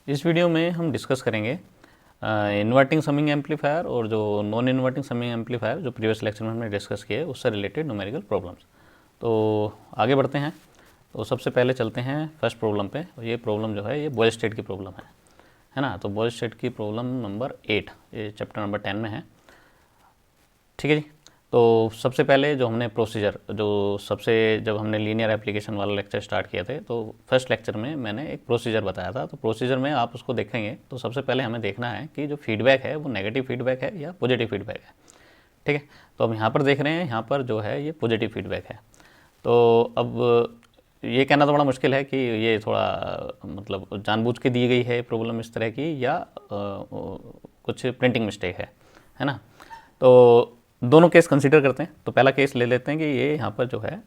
इस वीडियो में हम डिस्कस करेंगे इन्वर्टिंग समिंग एम्पलीफायर और जो नॉन इन्वर्टिंग समिंग एम्पलीफायर जो प्रीवियस लेक्चर में हमने डिस्कस किए उससे रिलेटेड न्यूमेरिकल प्रॉब्लम्स। तो आगे बढ़ते हैं। तो सबसे पहले चलते हैं फर्स्ट प्रॉब्लम पे। ये प्रॉब्लम जो है ये बॉयल स्टेट की प्रॉब्लम है ना। तो बॉयल स्टेट की प्रॉब्लम नंबर 8 ये चैप्टर नंबर 10 में है। ठीक है जी। तो सबसे पहले जो हमने प्रोसीजर जब हमने लीनियर एप्लीकेशन वाला लेक्चर स्टार्ट किए थे तो फर्स्ट लेक्चर में मैंने एक प्रोसीजर बताया था। तो प्रोसीजर में आप उसको देखेंगे तो सबसे पहले हमें देखना है कि जो फीडबैक है वो नेगेटिव फीडबैक है या पॉजिटिव फीडबैक है। ठीक है। तो अब यहाँ पर देख रहे हैं, यहाँ पर जो है ये पॉजिटिव फीडबैक है। तो अब ये कहना तो बड़ा मुश्किल है कि ये थोड़ा मतलब जानबूझ के दी गई है प्रॉब्लम इस तरह की या कुछ प्रिंटिंग मिस्टेक है ना। तो दोनों केस कंसीडर करते हैं। तो पहला केस ले लेते हैं कि ये यहाँ पर जो है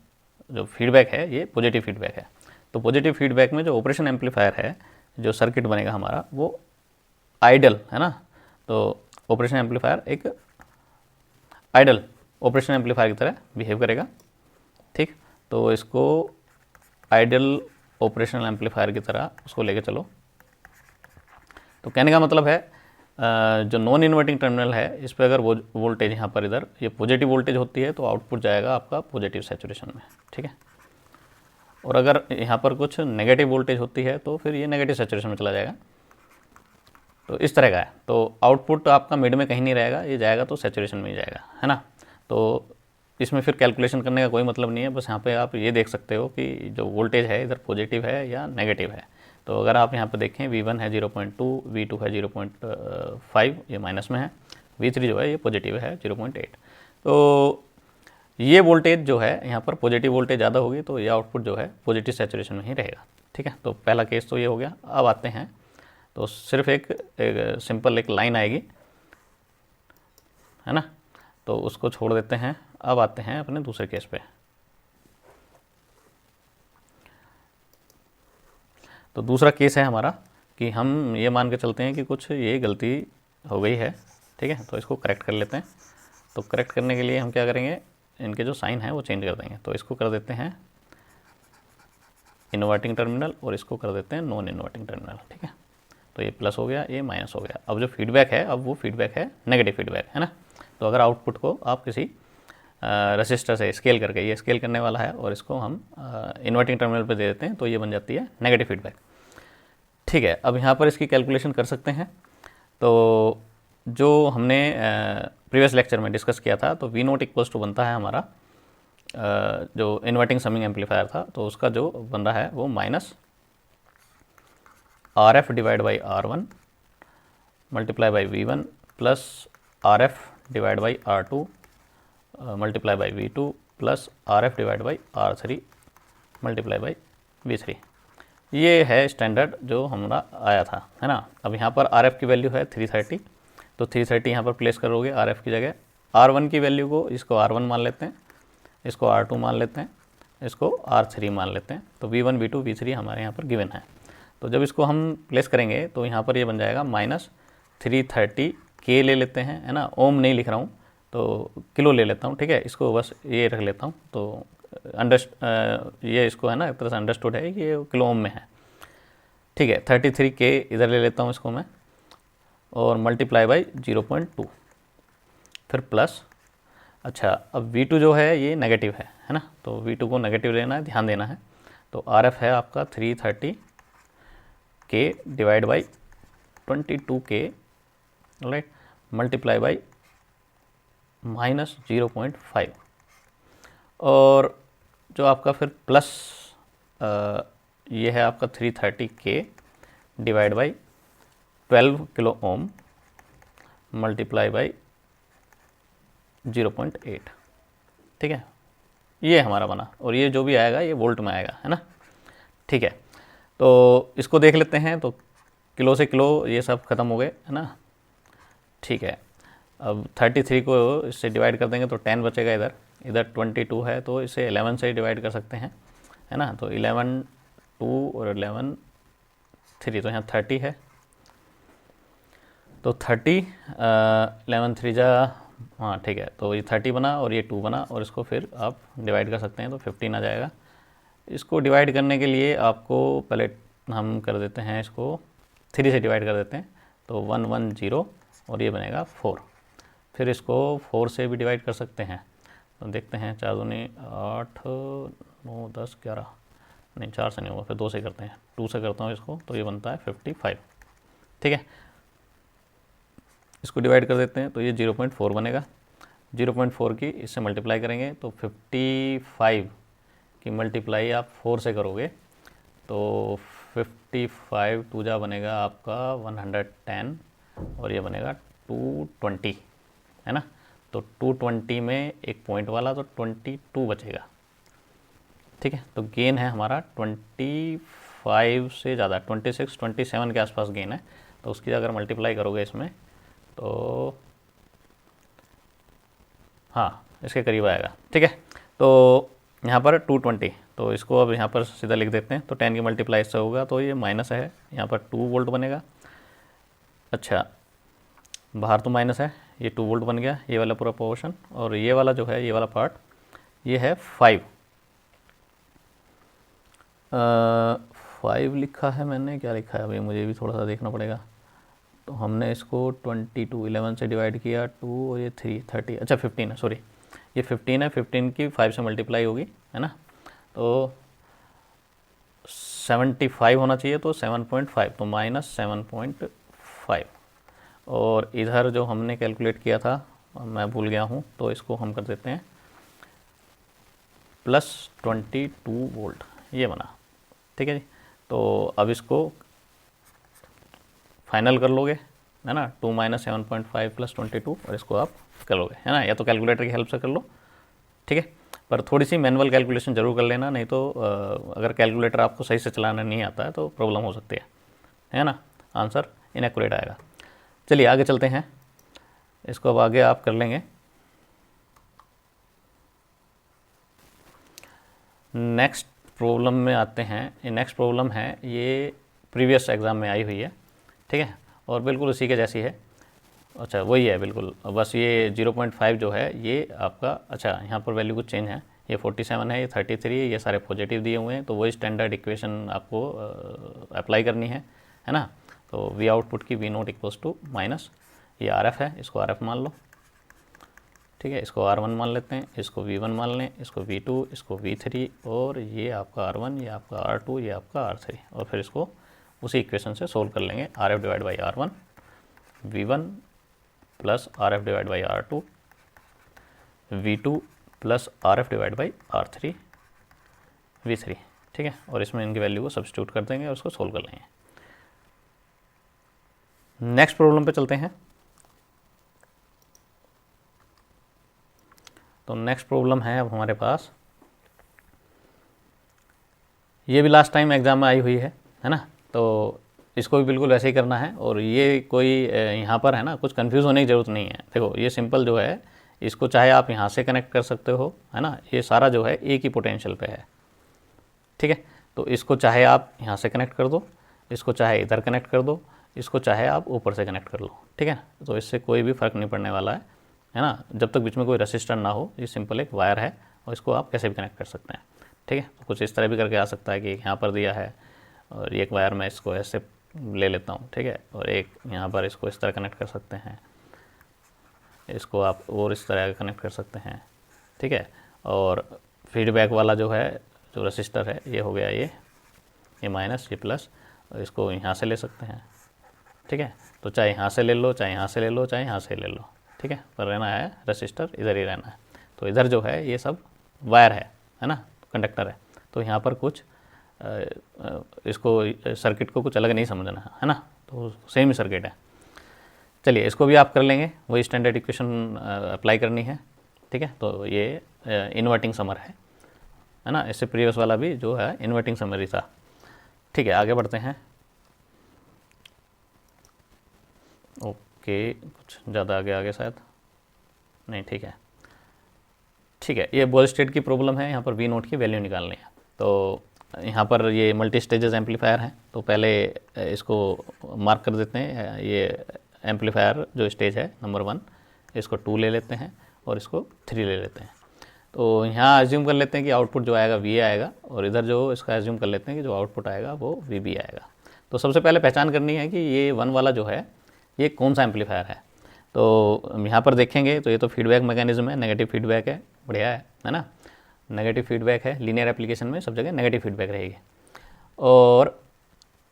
जो फीडबैक है ये पॉजिटिव फीडबैक है। तो पॉजिटिव फीडबैक में जो ऑपरेशन एम्पलीफायर है, जो सर्किट बनेगा हमारा वो आइडल है ना। तो ऑपरेशन एम्पलीफायर एक आइडल ऑपरेशन एम्पलीफायर की तरह बिहेव करेगा। ठीक। तो इसको आइडल ऑपरेशनल एम्पलीफायर की तरह उसको लेके चलो। तो कहने का मतलब है जो नॉन इन्वर्टिंग टर्मिनल है इस पर अगर वो वोल्टेज यहाँ पर इधर ये पॉजिटिव वोल्टेज होती है तो आउटपुट जाएगा आपका पॉजिटिव सैचुरेशन में। ठीक है। और अगर यहाँ पर कुछ नेगेटिव वोल्टेज होती है तो फिर ये नेगेटिव सैचुरेशन में चला जाएगा। तो इस तरह का है। तो आउटपुट आपका मिड में कहीं नहीं रहेगा, ये जाएगा तो सैचुरेशन में ही जाएगा, है ना। तो इसमें फिर कैलकुलेशन करने का कोई मतलब नहीं है। बस यहाँ पे आप ये देख सकते हो कि जो वोल्टेज है इधर पॉजिटिव है या नेगेटिव है। तो अगर आप यहाँ पर देखें V1 है 0.2, V2 है 0.5, ये माइनस में है। V3 जो है ये पॉजिटिव है 0.8। तो ये वोल्टेज जो है यहाँ पर पॉजिटिव वोल्टेज ज़्यादा होगी तो ये आउटपुट जो है पॉजिटिव सैचुरेशन में ही रहेगा। ठीक है। तो पहला केस तो ये हो गया। अब आते हैं तो सिर्फ एक सिंपल एक लाइन आएगी, है ना। तो उसको छोड़ देते हैं। अब आते हैं अपने दूसरे केस पे। तो दूसरा केस है हमारा कि हम ये मान के चलते हैं कि कुछ ये गलती हो गई है। ठीक है। तो इसको करेक्ट कर लेते हैं। तो करेक्ट करने के लिए हम क्या करेंगे, इनके जो साइन है वो चेंज कर देंगे। तो इसको कर देते हैं इन्वर्टिंग टर्मिनल और इसको कर देते हैं नॉन इन्वर्टिंग टर्मिनल। ठीक है। तो ये प्लस हो गया, ये माइनस हो गया। अब जो फीडबैक है अब वो फीडबैक है नेगेटिव फीडबैक, है ना। तो अगर आउटपुट को आप किसी रजिस्टर से स्केल करके, ये स्केल करने वाला है और इसको हम इन्वर्टिंग टर्मिनल पे दे देते हैं तो ये बन जाती है नेगेटिव फीडबैक। ठीक है। अब यहाँ पर इसकी कैलकुलेशन कर सकते हैं। तो जो हमने प्रीवियस लेक्चर में डिस्कस किया था तो V0 इक्वल्स टू बनता है हमारा जो इन्वर्टिंग समिंग एम्पलीफायर था तो उसका जो बन रहा है वो minus RF divide by R1 multiply by V1 plus RF divide by R2 multiply by V2 plus RF divide by R3 multiply by V3। ये है स्टैंडर्ड जो हमारा आया था, है ना। अब यहाँ पर RF की वैल्यू है 330। तो 330 यहाँ पर प्लेस करोगे RF की जगह। R1 की वैल्यू को इसको R1 मान लेते हैं, इसको R2 मान लेते हैं, इसको R3 मान लेते हैं। तो V1 V2 V3 हमारे यहाँ पर गिवन है। तो जब इसको हम प्लेस करेंगे तो यहाँ पर ये बन जाएगा माइनस 330 K ले लेते हैं, है ना। ओम नहीं लिख रहा हूँ तो किलो ले लेता हूँ। ठीक है। इसको बस ये रख लेता हूँ। तो ये इसको है ना एक तरह से अंडरस्टूड है कि ये किलो ओम में है। ठीक है। 33 K इधर ले लेता हूँ इसको मैं और मल्टीप्लाई बाई 0.2 फिर प्लस। अच्छा, अब V2 जो है ये नेगेटिव है ना। तो V2 को नेगेटिव लेना है, ध्यान देना है। तो RF है आपका 330 K divide by 22 K, right, multiply by minus 0.5 और जो आपका फिर प्लस ये है आपका 330 K divide by 12 kilo ohm multiply by 0.8। ठीक है। ये हमारा बना और ये जो भी आएगा ये वोल्ट में आएगा, है ना। ठीक है। तो इसको देख लेते हैं। तो किलो से किलो ये सब ख़त्म हो गए, है ना। ठीक है। अब 33 को इससे डिवाइड कर देंगे तो 10 बचेगा। इधर इधर 22 है तो इसे 11 से डिवाइड कर सकते हैं, है ना। तो 11 2 और 11 3 तो यहाँ 30 है। तो 30 11 3 जा, हाँ ठीक है। तो ये 30 बना और ये 2 बना और इसको फिर आप डिवाइड कर सकते हैं तो 15 आ जाएगा। इसको डिवाइड करने के लिए आपको पहले हम कर देते हैं इसको 3 से डिवाइड कर देते हैं तो 1 1 0 और ये बनेगा 4। फिर इसको 4 से भी डिवाइड कर सकते हैं तो देखते हैं 4 दूनी 8 9 10 11, नहीं 4 से नहीं होगा, फिर 2 से करते हैं, 2 से करता हूँ इसको तो ये बनता है 55। ठीक है, इसको डिवाइड कर देते हैं तो ये 0.4 बनेगा। 0.4 की इससे मल्टीप्लाई करेंगे तो 55 की मल्टीप्लाई आप 4 से करोगे तो 55 टू जा बनेगा आपका 110 और ये बनेगा 220, है ना। तो 220 में एक पॉइंट वाला तो 22 बचेगा। ठीक है, तो गेन है हमारा 25 से ज़्यादा, 26 27 के आसपास गेन है। तो उसकी अगर मल्टीप्लाई करोगे इसमें तो हाँ इसके करीब आएगा। ठीक है, तो यहाँ पर 220, तो इसको अब यहाँ पर सीधा लिख देते हैं तो 10 की मल्टीप्लाई इससे होगा तो ये माइनस है, यहाँ पर 2 वोल्ट बनेगा। अच्छा, बाहर तो माइनस है, ये 2 वोल्ट बन गया ये वाला पूरा पोर्शन, और ये वाला जो है ये वाला पार्ट ये है 5 लिखा है मैंने, क्या लिखा है अभी मुझे भी थोड़ा सा देखना पड़ेगा। तो हमने इसको 22 11 से डिवाइड किया 2 और ये 3 30, अच्छा 15 है, सॉरी ये 15 है, 15 की 5 से मल्टीप्लाई होगी, है ना। तो 75 होना चाहिए तो 7.5, तो -7.5। और इधर जो हमने कैलकुलेट किया था मैं भूल गया हूँ तो इसको हम कर देते हैं +22 वोल्ट, ये बना। ठीक है जी, तो अब इसको फाइनल कर लोगे, है ना। 2 - 7.5 + 22 और इसको आप कर लोगे, है ना, या तो कैलकुलेटर की हेल्प से कर लो। ठीक है, पर थोड़ी सी मैनुअल कैलकुलेशन जरूर कर लेना, नहीं तो अगर कैलकुलेटर आपको सही से चलाना नहीं आता है तो प्रॉब्लम हो सकती है ना, आंसर इनएक्यूरेट आएगा। चलिए आगे चलते हैं, इसको अब आगे आप कर लेंगे। नेक्स्ट प्रॉब्लम में आते हैं। ये नेक्स्ट प्रॉब्लम है, ये प्रीवियस एग्ज़ाम में आई हुई है। ठीक है, और बिल्कुल उसी के जैसी है। अच्छा वही है बिल्कुल, बस ये 0.5 जो है ये आपका, अच्छा यहाँ पर वैल्यू कुछ चेंज है, ये 47 है, ये 33 है, ये सारे पॉजिटिव दिए हुए हैं, तो वही स्टैंडर्ड इक्वेशन आपको अप्लाई करनी है ना। तो वी आउटपुट की V naught equals to minus, ये आर एफ है, इसको आर एफ मान लो। ठीक है, इसको R1 मान लेते हैं, इसको V1 मान लें, इसको V2, इसको V3, और ये आपका R1, ये आपका R2, ये आपका R3, और फिर इसको उसी इक्वेशन से सोल्व कर लेंगे। RF divide by R1 V1 plus RF divide by R2 V2 plus RF divide by R3 V3। ठीक है, और इसमें इनकी वैल्यू को सब्स्टिट्यूट कर देंगे और उसको सोल्व कर लेंगे। नेक्स्ट प्रॉब्लम पे चलते हैं। तो नेक्स्ट प्रॉब्लम है अब हमारे पास, ये भी लास्ट टाइम एग्जाम में आई हुई है ना। तो इसको भी बिल्कुल वैसे ही करना है, और ये कोई यहाँ पर है ना कुछ कंफ्यूज होने की ज़रूरत नहीं है। देखो ये सिंपल जो है, इसको चाहे आप यहाँ से कनेक्ट कर सकते हो, है ना, ये सारा जो है एक ही पोटेंशियल पे है। ठीक है, तो इसको चाहे आप यहाँ से कनेक्ट कर दो, इसको चाहे इधर कनेक्ट कर दो, इसको चाहे आप ऊपर से कनेक्ट कर लो। ठीक है, तो इससे कोई भी फ़र्क नहीं पड़ने वाला है ना, जब तक बीच में कोई रेसिस्टर ना हो। ये सिंपल एक वायर है और इसको आप कैसे भी कनेक्ट कर सकते हैं। ठीक है, तो कुछ इस तरह भी करके आ सकता है कि एक यहाँ पर दिया है और एक वायर मैं इसको ऐसे ले लेता हूँ। ठीक है, और एक यहाँ पर इसको इस तरह कनेक्ट कर सकते हैं, इसको आप और इस तरह कनेक्ट कर सकते हैं। ठीक है, और फीडबैक वाला जो है जो रेसिस्टर है ये हो गया ये माइनस, ये प्लस, और इसको यहाँ से ले सकते हैं। ठीक है, तो चाहे यहाँ से ले लो, चाहे यहाँ से ले लो, चाहे यहाँ से ले लो। ठीक है, पर रहना है रेसिस्टर इधर ही रहना है। तो इधर जो है ये सब वायर है ना, कंडक्टर है। तो यहाँ पर कुछ इसको सर्किट को कुछ अलग नहीं समझना है ना, तो सेम ही सर्किट है। चलिए इसको भी आप कर लेंगे, वही स्टैंडर्ड इक्वेशन अप्लाई करनी है। ठीक है, तो ये इन्वर्टिंग समर है ना, इससे प्रीवियस वाला भी जो है इन्वर्टिंग समर ही था। ठीक है, आगे बढ़ते हैं। ओके, कुछ ज़्यादा आगे शायद नहीं, ठीक है, ये बॉल स्टेट की प्रॉब्लम है। यहाँ पर वी नोट की वैल्यू निकालनी है। तो यहाँ पर ये मल्टी स्टेजेस एम्पलीफायर है, तो पहले इसको मार्क कर देते हैं। ये एम्पलीफायर जो स्टेज है नंबर 1, इसको 2 ले लेते हैं और इसको 3 ले लेते हैं। तो यहाँ एज्यूम कर लेते हैं कि आउटपुट जो आएगा वी आएगा, और इधर जो इसका एज्यूम कर लेते हैं कि जो आउटपुट आएगा वो वी बी आएगा। तो सबसे पहले पहचान करनी है कि ये 1 वाला जो है ये कौन सा एम्पलीफायर है। तो यहाँ पर देखेंगे तो ये तो फीडबैक मैकेनिज्म है, नेगेटिव फीडबैक है, बढ़िया है ना। नेगेटिव फीडबैक है, लीनियर एप्लीकेशन में सब जगह नेगेटिव फीडबैक रहेगी। और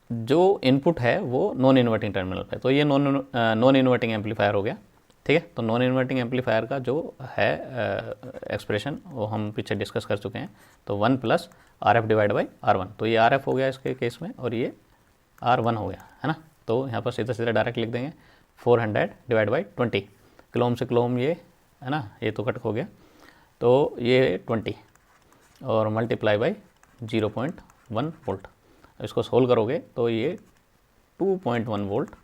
जो इनपुट है वो नॉन इन्वर्टिंग टर्मिनल पे, तो ये नॉन इन्वर्टिंग एम्पलीफायर हो गया, ठीक है। तो नॉन इन्वर्टिंग एम्पलीफायर का जो है एक्सप्रेशन वो हम पीछे डिस्कस कर चुके हैं। तो 1 plus RF divide by R1, तो ये RF हो गया इसके केस में और ये R1 हो गया, है ना। तो यहाँ पर सीधा सीधा डायरेक्ट लिख देंगे 400 डिवाइड बाई 20, किलो ओम से किलो ओम ये, है ना, ये तो कट हो गया, तो ये 20 और मल्टीप्लाई बाई 0.1 वोल्ट। इसको सोल्व करोगे तो ये 2.1 वोल्ट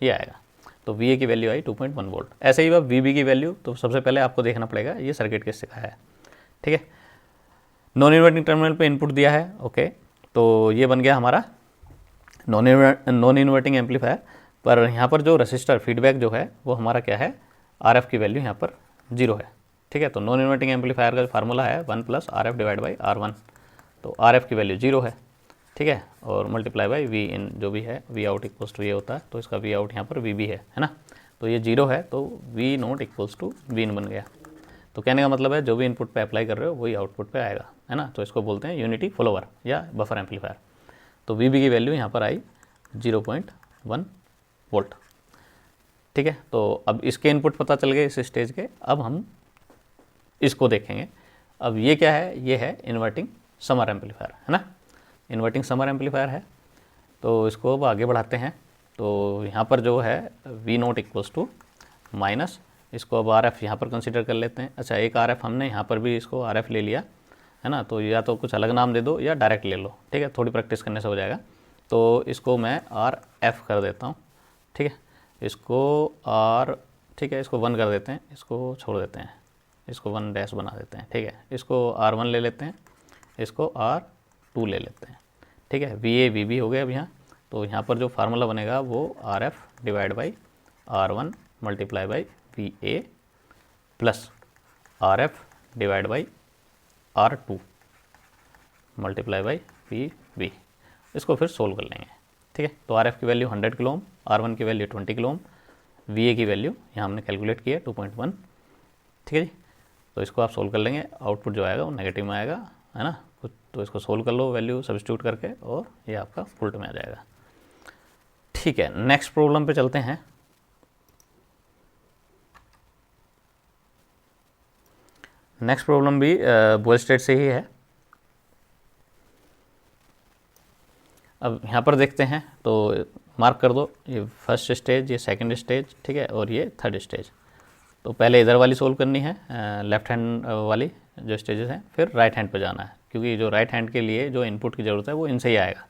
ये आएगा। तो VA की वैल्यू आई 2.1 वोल्ट। ऐसे ही वह VB की वैल्यू, तो सबसे पहले आपको देखना पड़ेगा ये सर्किट किससे का है, ठीक है। नॉन इन्वर्टिंग टर्मिनल पे इनपुट दिया है, ओके, तो ये बन गया हमारा नॉन इन्वर्टिंग एम्पलीफायर। पर यहाँ पर जो रजिस्टर फीडबैक जो है वो हमारा क्या है, RF की वैल्यू यहाँ पर 0 है, ठीक है। तो नॉन इन्वर्टिंग एम्पलीफायर का जो फार्मूला है 1 plus RF divide by R1, तो RF की वैल्यू 0 है, ठीक है, और मल्टीप्लाई बाई V इन जो भी है, V आउट इक्वल्स टू ये होता है, तो इसका V आउट यहाँ पर VB है ना। तो ये 0 है तो V naught equals to V in बन गया। तो कहने का मतलब है जो भी इनपुट पे अप्लाई कर रहे हो वही आउटपुट पे आएगा, है ना। तो इसको बोलते हैं यूनिटी फॉलोवर या बफर एम्पलीफायर। तो VB की वैल्यू यहाँ पर आई 0.1 वोल्ट, ठीक है। तो अब इसके इनपुट पता चल गए इस स्टेज के, अब हम इसको देखेंगे। अब ये क्या है, ये है इन्वर्टिंग समर एम्पलीफायर, है ना। इन्वर्टिंग समर एम्पलीफायर है, तो इसको अब आगे बढ़ाते हैं। तो यहाँ पर जो है V naught equals to minus, इसको अब RF यहाँ पर कंसीडर कर लेते हैं। अच्छा, एक RF हमने यहाँ पर भी इसको RF ले लिया, है ना। तो या तो कुछ अलग नाम दे दो या डायरेक्ट ले लो, ठीक है, थोड़ी प्रैक्टिस करने से हो जाएगा। तो इसको मैं RF कर देता हूँ, ठीक है, इसको R, ठीक है, इसको 1 कर देते हैं, इसको छोड़ देते हैं, इसको 1 डैश बना देते हैं, ठीक है। इसको R1 ले लेते हैं, इसको R2 ले लेते हैं, ठीक है। VA VB हो गया अब यहाँ। तो यहाँ पर जो फार्मूला बनेगा वो RF divide by R1 multiply by VA plus RF divide by R2 multiply by VB। इसको फिर सोल्व कर लेंगे, ठीक है। तो RF की वैल्यू 100 किलो ओम, R1 की वैल्यू 20 किलो ओम, VA की वैल्यू यहाँ हमने कैलकुलेट किया 2.1, ठीक है जी। तो इसको आप सोल्व कर लेंगे, आउटपुट जो आएगा वो नेगेटिव में आएगा, है ना। कुछ तो इसको सोल्व कर लो वैल्यू सब्स्टिट्यूट करके और ये आपका उल्ट में आ जाएगा, ठीक है। नेक्स्ट प्रॉब्लम पे चलते हैं। नेक्स्ट प्रॉब्लम भी बॉयल स्टेट से ही है। अब यहाँ पर देखते हैं, तो मार्क कर दो, ये फर्स्ट स्टेज, ये सेकंड स्टेज, ठीक है, और ये थर्ड स्टेज। तो पहले इधर वाली सोल्व करनी है, लेफ्ट हैंड वाली जो स्टेजेस हैं, फिर राइट हैंड पे जाना है, क्योंकि जो राइट हैंड के लिए जो इनपुट की ज़रूरत है वो इनसे ही आएगा।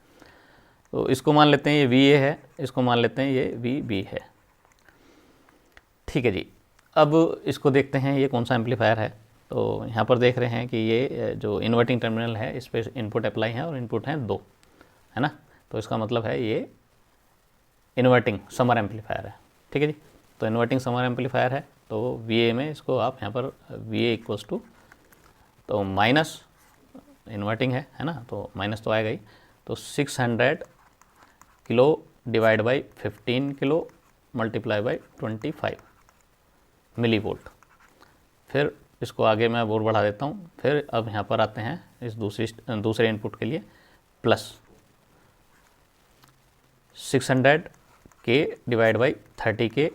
तो इसको मान लेते हैं ये VA है, इसको मान लेते हैं ये VB है, ठीक है जी। अब इसको देखते हैं ये कौन सा एम्पलीफायर है। तो यहाँ पर देख रहे हैं कि ये जो इन्वर्टिंग टर्मिनल है इस पर इनपुट अप्लाई है और इनपुट हैं 2, है ना। तो इसका मतलब है ये इन्वर्टिंग समर एम्पलीफायर है, ठीक है जी। तो इन्वर्टिंग समर एम्पलीफायर है, तो VA में इसको आप यहाँ पर VA इक्वल्स टू, तो माइनस इन्वर्टिंग है ना, तो माइनस तो आएगा ही। तो 600 kilo divide by 15 kilo multiply by 25 milli volt. फिर इसको आगे मैं और बढ़ा देता हूँ। फिर अब यहाँ पर आते हैं इस दूसरे इनपुट के लिए, प्लस 600 के डिवाइड बाई 30 के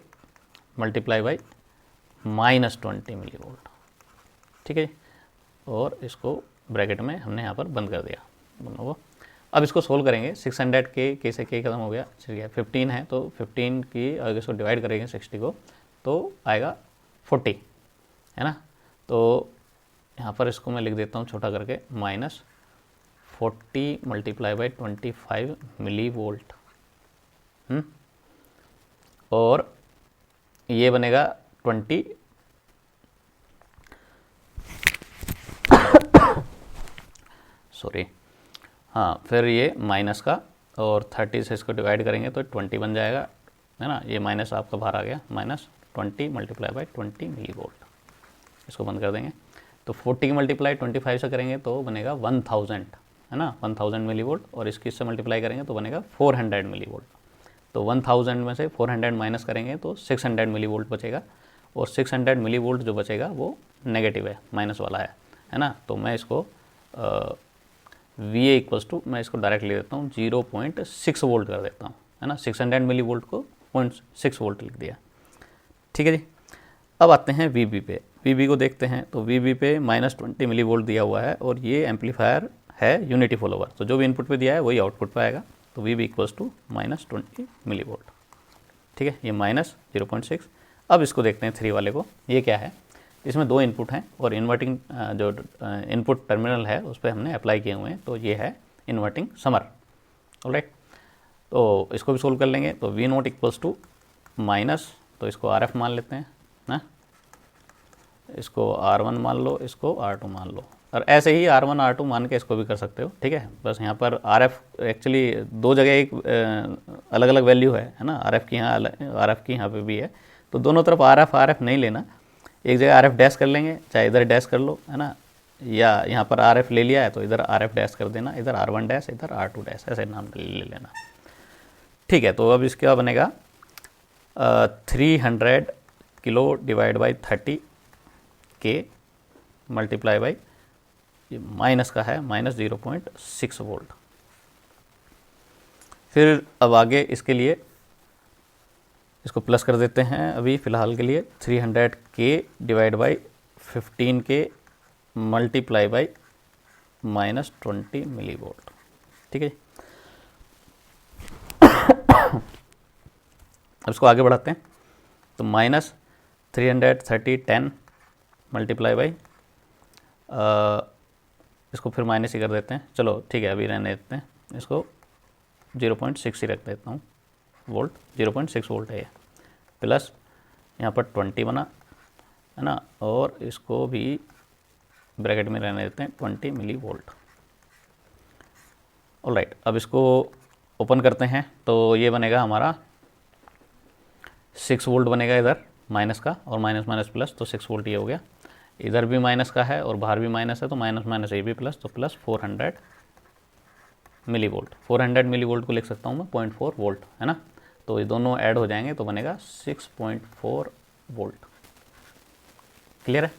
multiply by minus 20 milli volt, ठीक है। और इसको ब्रैकेट में हमने यहाँ पर बंद कर दिया दोनों को। अब इसको सोल्व करेंगे। 600 के से के खत्म हो गया, चलिए 15 है, तो 15 की अगर इसको डिवाइड करेंगे 60 को तो आएगा 40, है ना। तो यहाँ पर इसको मैं लिख देता हूँ छोटा करके, minus 40 multiply by 25 milli volt, और ये बनेगा 20 सॉरी, हाँ, फिर ये माइनस का और 30 से इसको डिवाइड करेंगे तो 20 बन जाएगा, है ना। ये माइनस आपका बाहर आ गया, minus 20 multiply by 20 milli volt. इसको बंद कर देंगे। तो 40 मल्टीप्लाई 25 से करेंगे तो बनेगा 1000, है ना, 1000 मिली वोल्ट, और इसकी इससे मल्टीप्लाई करेंगे तो बनेगा 400 मिली वोल्ट। तो 1000 में से 400 माइनस करेंगे तो 600 मिली वोल्ट बचेगा, और 600 मिली वोल्ट जो बचेगा वो नेगेटिव है, माइनस वाला है ना। तो मैं इसको वी ए इक्वल्स टू, मैं इसको डायरेक्ट ले देता हूँ 0.6 वोल्ट कर देता हूँ, है ना। 600 मिली वोल्ट को 0.6 वोल्ट लिख दिया, ठीक है जी। अब आते हैं वी बी पे, वी बी को देखते हैं। तो वी बी पे -20 मिली वोल्ट दिया हुआ है, और ये एम्पलीफायर है यूनिटी फॉलोवर, तो जो भी इनपुट पे दिया है वही आउटपुट पे आएगा। तो V B equals to -20 milli volt, ठीक है, ये -0.6। अब इसको देखते हैं 3 वाले को, ये क्या है, इसमें 2 इनपुट हैं और इन्वर्टिंग जो इनपुट टर्मिनल है उस पर हमने अप्लाई किए हुए हैं, तो ये है इन्वर्टिंग समर, ऑलराइट। तो इसको भी सोल्व कर लेंगे। तो V naught equals to minus, तो इसको आर एफ मान लेते हैं ना, इसको R1 मान लो, इसको R2 मान लो, और ऐसे ही R1 R2 मान के इसको भी कर सकते हो, ठीक है। बस यहाँ पर RF एक्चुअली 2 जगह एक अलग अलग वैल्यू है ना, RF की यहाँ RF की यहाँ पे भी है, तो दोनों तरफ RF नहीं लेना, एक जगह RF डैश कर लेंगे, चाहे इधर डैश कर लो, है ना, या यहाँ पर RF ले लिया है तो इधर RF डैश कर देना, इधर R1 डैश, इधर R2 डैश, ऐसे नाम ले लेना, ठीक है। तो अब इसका बनेगा 300 किलो डिवाइड बाई 30 के मल्टीप्लाई बाई, ये माइनस का है, -0.6 वोल्ट। फिर अब आगे इसके लिए इसको प्लस कर देते हैं अभी फ़िलहाल के लिए, 300 के डिवाइड बाई 15 के मल्टीप्लाई बाई -20 मिली वोल्ट, ठीक है। अब इसको आगे बढ़ाते हैं। तो -330 मल्टीप्लाई बाई, इसको फिर माइनस ही कर देते हैं, चलो ठीक है, अभी रहने देते हैं, इसको 0.6 ही रख देता हूँ वोल्ट, 0.6 वोल्ट है ये, प्लस यहाँ पर 20 बना, है ना, और इसको भी ब्रैकेट में रहने देते हैं 20 मिली वोल्ट, ऑलराइट। अब इसको ओपन करते हैं, तो ये बनेगा हमारा 6 वोल्ट बनेगा इधर माइनस का, और माइनस माइनस प्लस, तो 6 वोल्ट ये हो गया, इधर भी माइनस का है और बाहर भी माइनस है, तो माइनस माइनस ये भी प्लस, तो plus 400 milli volt. 400 milli volt को लिख सकता हूँ मैं 0.4 वोल्ट, है ना। तो ये दोनों ऐड हो जाएंगे तो बनेगा 6.4 वोल्ट, क्लियर है,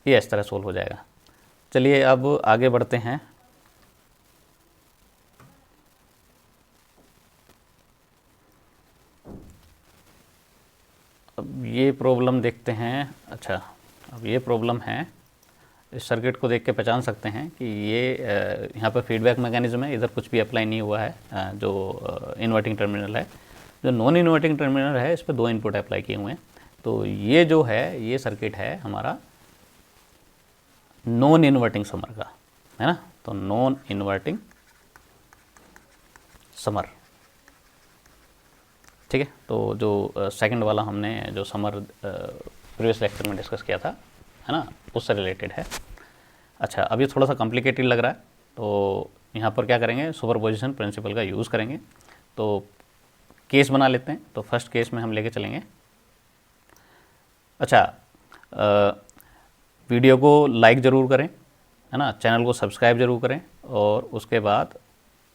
ये इस तरह सोल्व हो जाएगा। चलिए अब आगे बढ़ते हैं। अब ये प्रॉब्लम देखते हैं। अच्छा, अब ये प्रॉब्लम है, इस सर्किट को देख के पहचान सकते हैं कि ये यहाँ पर फीडबैक मैकेनिज्म है, इधर कुछ भी अप्लाई नहीं हुआ है, जो इन्वर्टिंग टर्मिनल है। जो नॉन इन्वर्टिंग टर्मिनल है इस पर 2 इनपुट अप्लाई किए हुए हैं। तो ये जो है, ये सर्किट है हमारा नॉन इन्वर्टिंग समर का, है ना। तो नॉन इन्वर्टिंग समर, ठीक है। तो जो सेकंड वाला हमने जो समर प्रीवियस लेक्चर में डिस्कस किया था, है ना, उससे रिलेटेड है। अच्छा, अब ये थोड़ा सा कॉम्प्लिकेटेड लग रहा है, तो यहाँ पर क्या करेंगे, सुपरपोजिशन प्रिंसिपल का यूज़ करेंगे। तो केस बना लेते हैं। तो फर्स्ट केस में हम लेके चलेंगे। अच्छा, वीडियो को लाइक ज़रूर करें, है ना, चैनल को सब्सक्राइब ज़रूर करें, और उसके बाद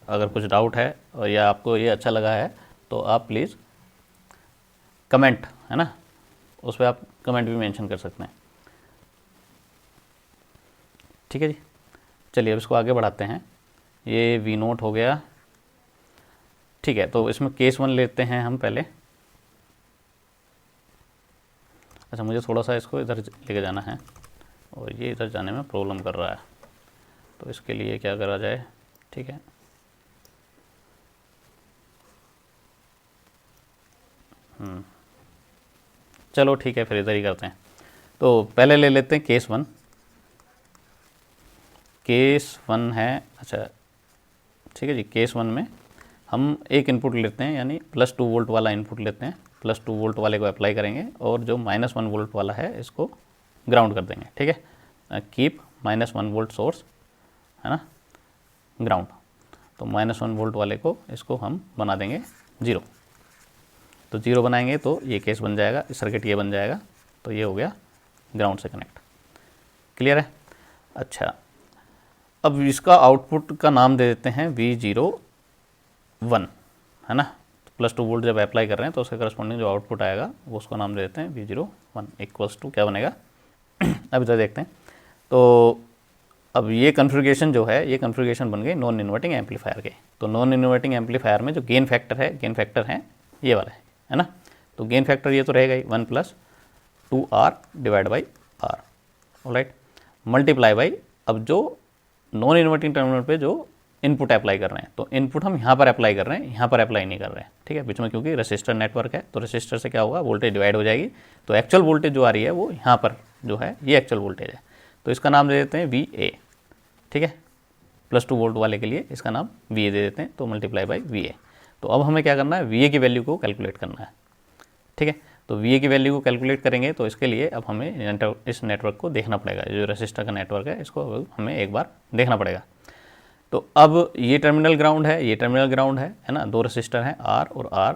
अगर कुछ डाउट है और या आपको ये अच्छा लगा है तो आप प्लीज़ कमेंट, है ना, उस पर आप कमेंट भी मेंशन कर सकते हैं, ठीक है जी। चलिए अब इसको आगे बढ़ाते हैं। ये वी नोट हो गया, ठीक है। तो इसमें केस 1 लेते हैं हम पहले। अच्छा, मुझे थोड़ा सा इसको इधर लेके जाना है और ये इधर जाने में प्रॉब्लम कर रहा है, तो इसके लिए क्या करा जाए, ठीक है। चलो ठीक है, फिर इधर ही करते हैं। तो पहले ले लेते हैं केस 1। केस 1 है, अच्छा ठीक है जी। केस 1 में हम एक इनपुट लेते हैं, यानी +2 वोल्ट वाला इनपुट लेते हैं, +2 वोल्ट वाले को अप्लाई करेंगे, और जो -1 वोल्ट वाला है इसको ग्राउंड कर देंगे, ठीक है। कीप -1 वोल्ट सोर्स, है ना, ग्राउंड। तो -1 वोल्ट वाले को इसको हम बना देंगे 0। तो 0 बनाएंगे तो ये केस बन जाएगा, इस सर्किट ये बन जाएगा। तो ये हो गया ग्राउंड से कनेक्ट, क्लियर है। अच्छा, अब इसका आउटपुट का नाम दे देते हैं V01, है ना। +2 वोल्ट जब अप्लाई कर रहे हैं तो उसके करस्पॉन्डिंग जो आउटपुट आएगा वो उसको नाम दे देते हैं V01 इक्वल्स टू क्या बनेगा अब इधर देखते हैं। तो अब ये कन्फिग्रेशन जो है, ये कन्फिग्रेशन बन गई नॉन इन्वर्टिंग एम्पलीफायर के। तो नॉन इन्वर्टिंग एम्पलीफायर में जो गेन फैक्टर है ये वाला है ना। तो गेन फैक्टर ये तो रहेगा ही 1 + 2R divide by R, alright, multiply by अब जो नॉन इन्वर्टिंग टर्मिनल पे जो इनपुट अप्लाई कर रहे हैं, तो इनपुट हम यहाँ पर अप्लाई कर रहे हैं, यहाँ पर अप्लाई नहीं कर रहे हैं, ठीक है, बीच में, क्योंकि रेसिस्टर नेटवर्क है तो रेसिस्टर से क्या होगा, वोल्टेज डिवाइड हो जाएगी। तो एक्चुअल वोल्टेज जो आ रही है वो यहाँ पर जो है ये एक्चुअल वोल्टेज है, तो इसका नाम दे देते हैं VA, ठीक है, +2 वोल्ट वाले के लिए इसका नाम VA दे देते हैं, तो मल्टीप्लाई बाई VA। तो अब हमें क्या करना है, VA की वैल्यू को कैलकुलेट करना है, ठीक है। तो VA की वैल्यू को कैलकुलेट करेंगे तो इसके लिए अब हमें इस नेटवर्क को देखना पड़ेगा, जो रेसिस्टर का नेटवर्क है इसको हमें एक बार देखना पड़ेगा। तो अब ये टर्मिनल ग्राउंड है, ये टर्मिनल ग्राउंड है ना, 2 रेसिस्टर हैं R और R,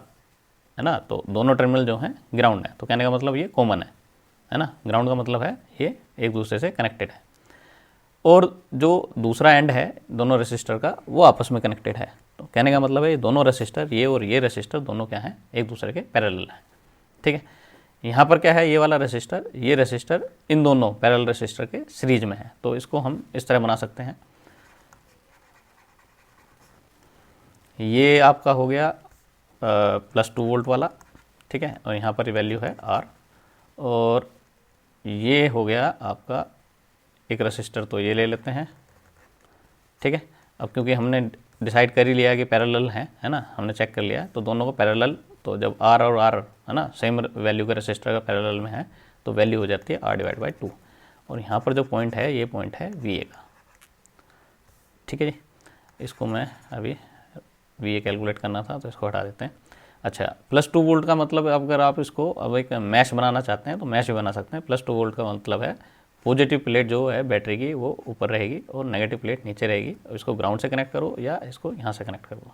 है ना, तो दोनों टर्मिनल जो हैं ग्राउंड है, तो कहने का मतलब ये कॉमन है ना, ग्राउंड का मतलब है ये एक दूसरे से कनेक्टेड है। और जो दूसरा एंड है दोनों रेसिस्टर का वो आपस में कनेक्टेड है, तो कहने का मतलब है ये दोनों रेसिस्टर, ये और ये रेसिस्टर दोनों क्या हैं, एक दूसरे के पैरेलल हैं, ठीक है। यहाँ पर क्या है, ये वाला रेसिस्टर, ये रेसिस्टर इन दोनों पैरेलल रेसिस्टर के सीरीज में है, तो इसको हम इस तरह बना सकते हैं। ये आपका हो गया +2 वोल्ट वाला, ठीक है, और यहाँ पर वैल्यू है R, और ये हो गया आपका एक रेसिस्टर, तो ये ले लेते हैं, ठीक है। अब क्योंकि हमने डिसाइड कर ही लिया कि पैरेलल है ना, हमने चेक कर लिया, तो दोनों को पैरेलल, तो जब R और R है ना सेम वैल्यू का रेसिस्टर का पैरेलल में है तो वैल्यू हो जाती है R डिवाइड बाई 2, और यहाँ पर जो पॉइंट है ये पॉइंट है VA का, ठीक है जी। इसको मैं अभी VA कैलकुलेट करना था तो इसको हटा देते हैं। अच्छा, +2 वोल्ट का मतलब अगर आप इसको अब एक मैश बनाना चाहते हैं तो मैश भी बना सकते हैं। +2 वोल्ट का मतलब है पॉजिटिव प्लेट जो है बैटरी की वो ऊपर रहेगी और नेगेटिव प्लेट नीचे रहेगी, और इसको ग्राउंड से कनेक्ट करो या इसको यहाँ से कनेक्ट करो,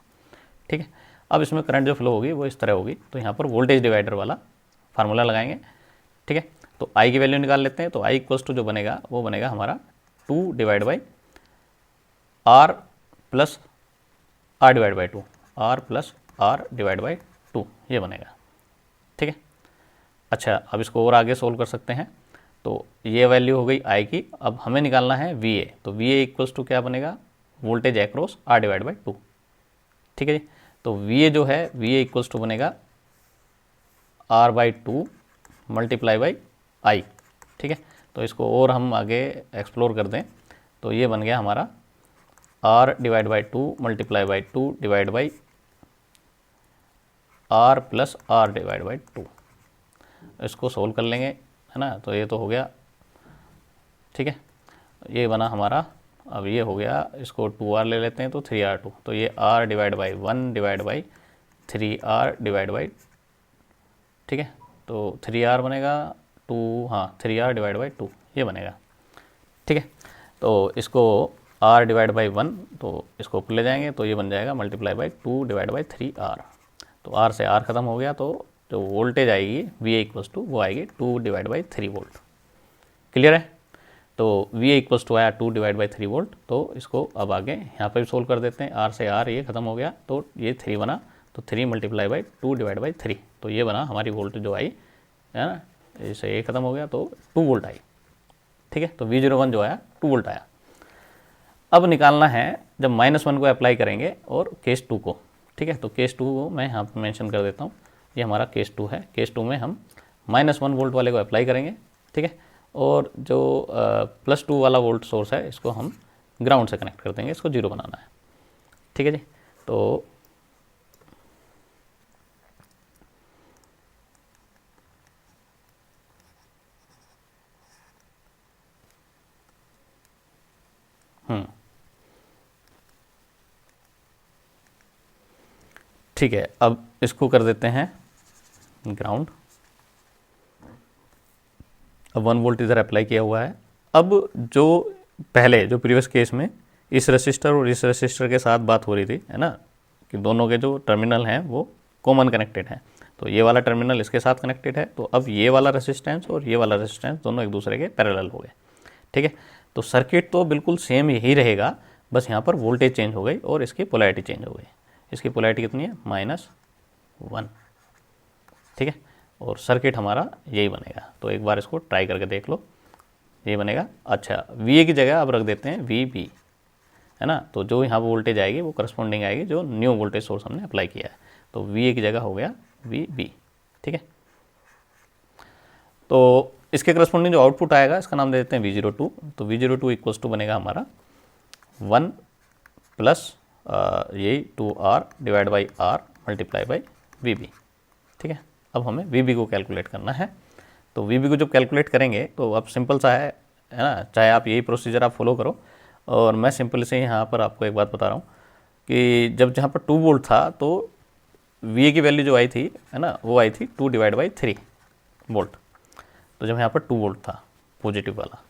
ठीक है। अब इसमें करंट जो फ्लो होगी वो इस तरह होगी, तो यहाँ पर वोल्टेज डिवाइडर वाला फार्मूला लगाएंगे, ठीक है। तो I की वैल्यू निकाल लेते हैं, तो I इक्वल्स टू जो बनेगा वो बनेगा हमारा 2 divide by R plus R divide by 2, R plus R divide by 2 ये बनेगा, ठीक है। अच्छा, अब इसको और आगे सोल्व कर सकते हैं, तो ये वैल्यू हो गई I की। अब हमें निकालना है VA, तो VA इक्वल्स टू क्या बनेगा, voltage across R divide by 2, ठीक है जी। तो VA जो है VA इक्वल्स टू बनेगा R by 2 multiply by I, ठीक है। तो इसको और हम आगे एक्सप्लोर कर दें तो ये बन गया हमारा R divide by 2 multiply by 2 divide by R plus R divide by 2। इसको सोल्व कर लेंगे, है ना, तो ये तो हो गया, ठीक है, ये बना हमारा। अब ये हो गया, इसको 2R ले लेते हैं तो 3R2, तो ये R divide by 1 divide by 3R divide by, ठीक है, तो 3R बनेगा 2, हाँ 3R डिवाइड बाई 2 ये बनेगा, ठीक है। तो इसको R डिवाइड बाई 1, तो इसको ऊपर ले जाएंगे तो ये बन जाएगा multiply by 2 divide by 3R, तो R से R ख़त्म हो गया, तो जो वोल्टेज आएगी VA इक्वल्स टू वो आएगी 2 डिवाइड बाई 3 वोल्ट। क्लियर है, तो VA इक्वल्स टू आया 2 डिवाइड बाई 3 वोल्ट। तो इसको अब आगे यहाँ पर भी सोल्व कर देते हैं, R से R ये ख़त्म हो गया तो ये 3 बना, तो 3 मल्टीप्लाई बाई 2 डिवाइड बाई 3, तो ये बना हमारी वोल्ट जो आई, है ना, इससे ये ख़त्म हो गया तो 2 वोल्ट आई, ठीक है। तो V01 जो आया 2 वोल्ट आया। अब निकालना है जब -1 को अप्लाई करेंगे और केस 2 को, ठीक है। तो केस 2 को मैं यहाँ पर मेंशन कर देता हूँ, ये हमारा केस 2 है। केस 2 में हम -1 वोल्ट वाले को अप्लाई करेंगे, ठीक है, और जो +2 वाला वोल्ट सोर्स है इसको हम ग्राउंड से कनेक्ट कर देंगे, इसको 0 बनाना है, ठीक है जी। तो ठीक है, अब इसको कर देते हैं ग्राउंड। अब 1 वोल्ट इधर अप्लाई किया हुआ है। अब जो पहले जो प्रीवियस केस में इस रेसिस्टर और इस रेसिस्टर के साथ बात हो रही थी, है ना, कि दोनों के जो टर्मिनल हैं वो कॉमन कनेक्टेड हैं, तो ये वाला टर्मिनल इसके साथ कनेक्टेड है, तो अब ये वाला रेसिस्टेंस और ये वाला रेसिस्टेंस दोनों एक दूसरे के पैरेलल हो गए, ठीक है। तो सर्किट तो बिल्कुल सेम यही रहेगा, बस यहाँ पर वोल्टेज चेंज हो गई और इसकी पोलैरिटी चेंज हो गई। इसकी पोलैरिटी कितनी है? -1, ठीक है। और सर्किट हमारा यही बनेगा। तो एक बार इसको ट्राई करके देख लो, ये बनेगा। अच्छा, VA की जगह अब रख देते हैं VB, है ना। तो जो यहाँ वोल्टेज आएगी वो करस्पॉन्डिंग आएगी जो न्यू वोल्टेज सोर्स हमने अप्लाई किया है। तो VA की जगह हो गया VB, ठीक है। तो इसके करस्पॉन्डिंग जो आउटपुट आएगा इसका नाम दे देते हैं V02। तो V02 इक्वल्स टू बनेगा हमारा 1 प्लस यही 2R divide by R multiply by VB, ठीक है। अब हमें VB को कैलकुलेट करना है। तो VB को जब कैलकुलेट करेंगे तो अब सिंपल सा है ना, चाहे आप यही प्रोसीजर आप फॉलो करो। और मैं सिंपल से यहाँ पर आपको एक बात बता रहा हूँ कि जब जहाँ पर 2 वोल्ट था तो VA की वैल्यू जो आई थी, है ना, वो आई थी 2 डिवाइड बाई 3 वोल्ट। तो जब यहाँ पर 2 वोल्ट था पॉजिटिव वाला,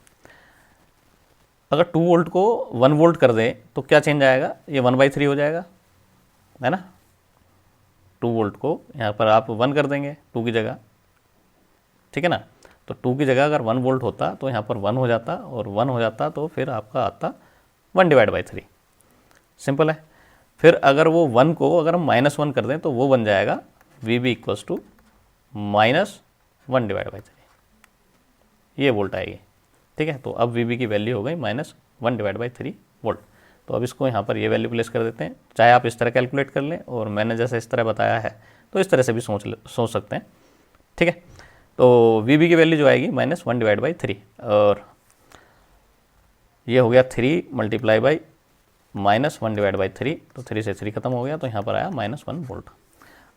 अगर 2 वोल्ट को 1 वोल्ट कर दें तो क्या चेंज आएगा? ये 1/3 हो जाएगा, है ना। 2 वोल्ट को यहाँ पर आप 1 कर देंगे 2 की जगह, ठीक है ना। तो 2 की जगह अगर 1 वोल्ट होता तो यहाँ पर 1 हो जाता, और 1 हो जाता तो फिर आपका आता 1 डिवाइड बाई 3, सिंपल है। फिर अगर वो 1 को अगर हम -1 कर दें तो वो बन जाएगा VB equals to -1 divide by 3, ये वोल्ट आएगी, ठीक है। तो अब VB की वैल्यू हो गई -1 डिवाइड बाई 3 वोल्ट। तो अब इसको यहाँ पर ये वैल्यू प्लेस कर देते हैं। चाहे आप इस तरह कैलकुलेट कर लें, और मैंने जैसे इस तरह बताया है तो इस तरह से भी सोच सकते हैं, ठीक है। तो VB की वैल्यू जो आएगी -1 डिवाइड बाई 3, और ये हो गया 3 मल्टीप्लाई बाई -1 डिवाइड बाई 3, तो 3 से 3 खत्म हो गया, तो यहाँ पर आया -1 वोल्ट।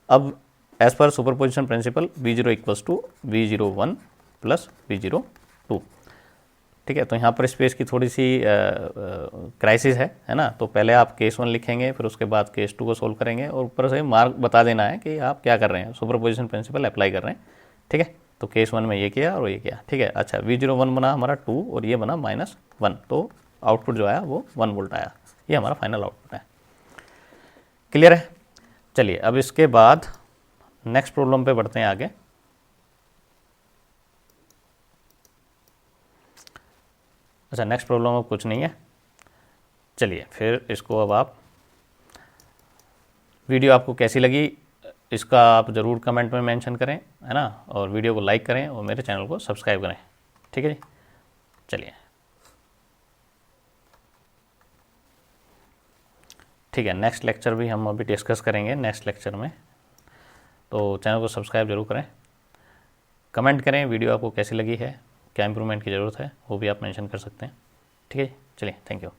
अब एज पर superposition principle V0 equals to V01 plus V02, ठीक है। तो यहाँ पर स्पेस की थोड़ी सी क्राइसिस है ना। तो पहले आप केस 1 लिखेंगे, फिर उसके बाद केस 2 को सोल्व करेंगे, और ऊपर से मार्क बता देना है कि आप क्या कर रहे हैं, सुपरपोजिशन प्रिंसिपल अप्लाई कर रहे हैं, ठीक है। तो केस 1 में ये किया और ये किया, ठीक है। अच्छा, V01 बना हमारा 2 और ये बना -1, तो आउटपुट जो आया वो 1 वोल्ट आया। ये हमारा फाइनल आउटपुट है। क्लियर है? चलिए अब इसके बाद नेक्स्ट प्रॉब्लम पे बढ़ते हैं आगे। अच्छा, नेक्स्ट प्रॉब्लम अब कुछ नहीं है। चलिए फिर इसको अब आप, वीडियो आपको कैसी लगी इसका आप ज़रूर कमेंट में मेंशन करें, है ना। और वीडियो को लाइक करें और मेरे चैनल को सब्सक्राइब करें, ठीक है जी। चलिए, ठीक है। नेक्स्ट लेक्चर भी हम अभी डिस्कस करेंगे नेक्स्ट लेक्चर में, तो चैनल को सब्सक्राइब जरूर करें। कमेंट करें वीडियो आपको कैसी लगी है, क्या इंप्रूवमेंट की ज़रूरत है, वो भी आप मेंशन कर सकते हैं, ठीक है। चलिए, थैंक यू।